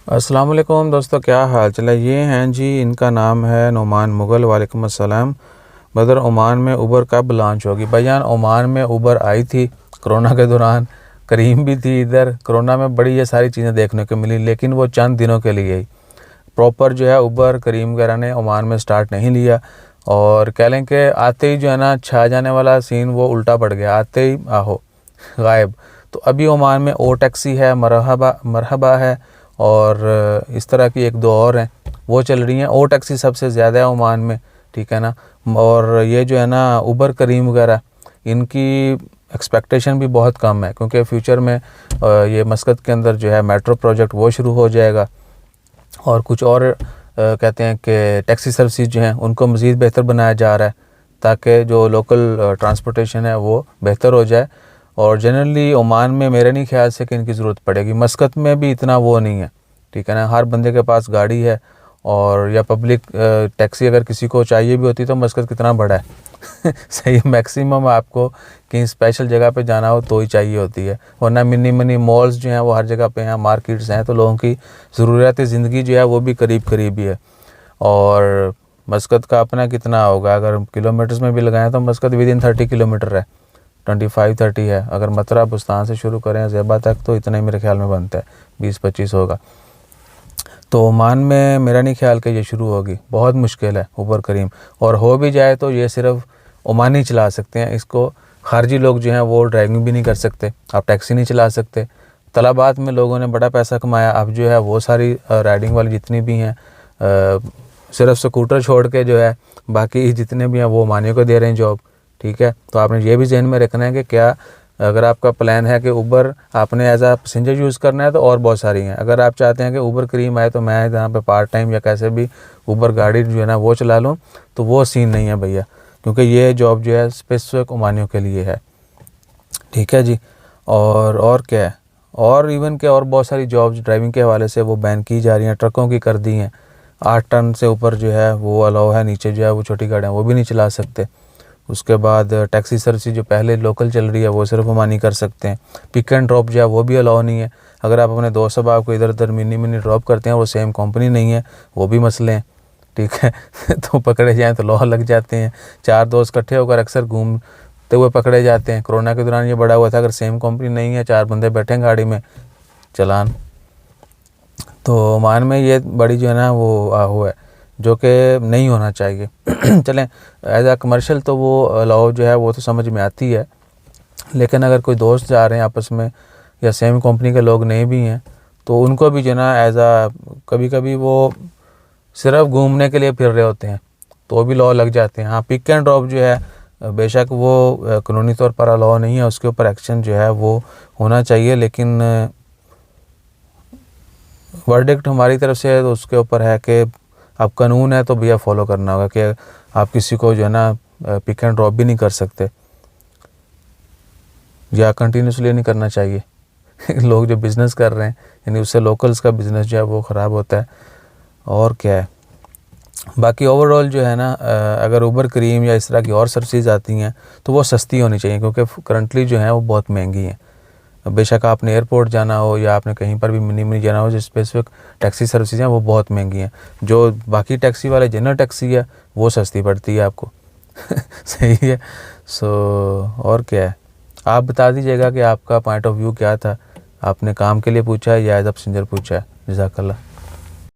अस्सलाम वालेकुम दोस्तों, क्या हाल चल है। ये हैं जी, इनका नाम है नुमान मुग़ल। वालेकुम अस्सलाम। बदर, ओमान में उबर कब लॉन्च होगी? भाईजान, ओमान में उबर आई थी कोरोना के दौरान। करीम भी थी इधर। कोरोना में बड़ी ये सारी चीज़ें देखने को मिली, लेकिन वो चंद दिनों के लिए ही। प्रॉपर जो है उबर करीम वगैरह ने ओमान में स्टार्ट नहीं लिया। और कह लें कि आते ही जो है ना, छा जाने वाला सीन वो उल्टा पड़ गया। आते ही आहो गायब। तो अभी ओमान में ओ टैक्सी है, मरहबा मरहबा है, और इस तरह की एक दो और हैं, वो चल रही हैं। ओ टैक्सी सबसे ज़्यादा है ओमान में, ठीक है ना। और ये जो है ना उबर करीम वगैरह, इनकी एक्सपेक्टेशन भी बहुत कम है, क्योंकि फ्यूचर में ये मस्कत के अंदर जो है मेट्रो प्रोजेक्ट वो शुरू हो जाएगा। और कुछ और कहते हैं कि टैक्सी सर्विसेज जो हैं उनको मज़ीद बेहतर बनाया जा रहा है, ताकि जो लोकल ट्रांसपोर्टेशन है वो बेहतर हो जाए। और जनरली ओमान में मेरे नहीं ख्याल से कि इनकी ज़रूरत पड़ेगी। मस्कत में भी इतना वो नहीं है, ठीक है ना। हर बंदे के पास गाड़ी है, और या पब्लिक टैक्सी अगर किसी को चाहिए भी होती तो मस्कत कितना बड़ा है सही, मैक्सिमम आपको कहीं स्पेशल जगह पे जाना हो तो ही चाहिए होती है, वरना मिनी मिनी मॉल्स जो हैं वो हर जगह पे हैं, मार्केट्स हैं, तो लोगों की ज़रूरियात ज़िंदगी जो है वो भी करीब करीब ही है। और मस्कत का अपना कितना होगा, अगर किलोमीटर्स में भी लगाएं तो मस्कत विद इन 30 किलोमीटर है, 25-30 है। अगर मतरा बुस्तान से शुरू करें ज़ेबा तक तो इतना ही मेरे ख्याल में बनता है, 20-25 होगा। तो ओमान में मेरा नहीं ख्याल कि ये शुरू होगी, बहुत मुश्किल है उबर करीम। और हो भी जाए तो ये सिर्फ ओमानी चला सकते हैं इसको। खारजी लोग जो हैं वो ड्राइविंग भी नहीं कर सकते, आप टैक्सी नहीं चला सकते। तलाबात में लोगों ने बड़ा पैसा कमाया, अब जो है वो सारी राइडिंग वाली जितनी भी हैं, सिर्फ स्कूटर छोड़ के जो है बाकी जितने भी हैं वो ओमानियों को दे रहे हैं जॉब, ठीक है। तो आपने ये भी जहन में रखना है कि क्या अगर आपका प्लान है कि उबर आपने एज आ पैसेंजर यूज़ करना है तो और बहुत सारी हैं। अगर आप चाहते हैं कि उबर करीम आए तो मैं यहाँ पे पार्ट टाइम या कैसे भी उबर गाड़ी जो है ना वो चला लूँ, तो वो सीन नहीं है भैया, क्योंकि ये जॉब जो है स्पेसिफिक ओमानियों के लिए है, ठीक है जी। और क्या है, और इवन के और बहुत सारी जॉब्स ड्राइविंग के हवाले से वो बैन की जा रही हैं, ट्रकों की कर दी हैं। 8 टन से ऊपर जो है वो अलाउ है, नीचे जो है वो छोटी गाड़ियाँ वो भी नहीं चला सकते। उसके बाद टैक्सी सर्विस जो पहले लोकल चल रही है वो सिर्फ ओमानी कर सकते हैं। पिक एंड ड्रॉप जो है वो भी अलाउ नहीं है। अगर आप अपने दोस्त साहब को इधर उधर मिनी मिनी ड्रॉप करते हैं, वो सेम कंपनी नहीं है, वो भी मसले हैं, ठीक है तो पकड़े जाएँ तो लॉ लग जाते हैं। 4 दोस्त इकट्ठे होकर अक्सर घूमते हुए पकड़े जाते हैं। कोरोना के दौरान ये बड़ा हुआ था, अगर सेम कंपनी नहीं है, 4 बंदे बैठे हैं गाड़ी में, चलान। तो ओमान में ये बड़ी जो है ना वो आहू है, जो कि नहीं होना चाहिए चलें एज आ कमर्शियल तो वो अलाउ जो है वो तो समझ में आती है, लेकिन अगर कोई दोस्त जा रहे हैं आपस में या सेम कंपनी के लोग नहीं भी हैं, तो उनको भी जो है ना एज आ कभी कभी वो सिर्फ घूमने के लिए फिर रहे होते हैं तो भी लॉ लग जाते हैं। हाँ, पिक एंड ड्रॉप जो है बेशक वो कानूनी तौर पर अलाउ नहीं है, उसके ऊपर एक्शन जो है वो होना चाहिए, लेकिन वर्डिक्ट हमारी तरफ से है तो उसके ऊपर है कि अब कानून है तो भैया फॉलो करना होगा, कि आप किसी को जो है ना पिक एंड ड्रॉप भी नहीं कर सकते, या कंटिन्यूसली नहीं करना चाहिए लोग जो बिज़नेस कर रहे हैं, यानी उससे लोकल्स का बिज़नेस जो है वो ख़राब होता है। और क्या है, बाकी ओवरऑल जो है ना अगर उबर करीम या इस तरह की और सर्विसेज आती हैं तो वो सस्ती होनी चाहिए, क्योंकि करंटली जो है वो बहुत महंगी हैं। बेशक आपने एयरपोर्ट जाना हो या आपने कहीं पर भी मिनी मिनी जाना हो, जो स्पेसिफिक टैक्सी सर्विसेज हैं वो बहुत महंगी हैं। जो बाकी टैक्सी वाले जनरल टैक्सी है वो सस्ती पड़ती है आपको सही है। सो और क्या है, आप बता दीजिएगा कि आपका पॉइंट ऑफ व्यू क्या था, आपने काम के लिए पूछा है या एज अ पैसेंजर पूछा है। जज़ाकल्लाह।